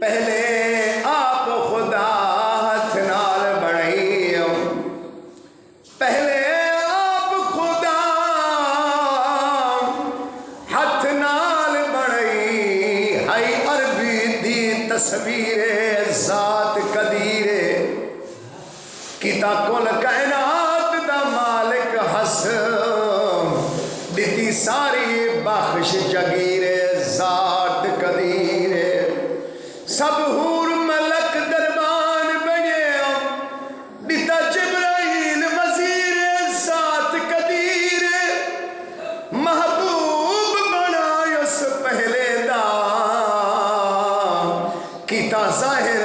پہلے آپ خدا ہاتھ نال بنائی پہلے آپ خدا ہاتھ نال بنائی ہائی عربی دی تصویر ذات قدیر کتا کل کائنات دا مالک ہس دیتی ساری بخش جگیر ذات قدیر سب حور ملک دربان بنے دیتا جبرائیل وزیر ذات قدیر محبوب بنائے اس پہلے دا کتا ظاہر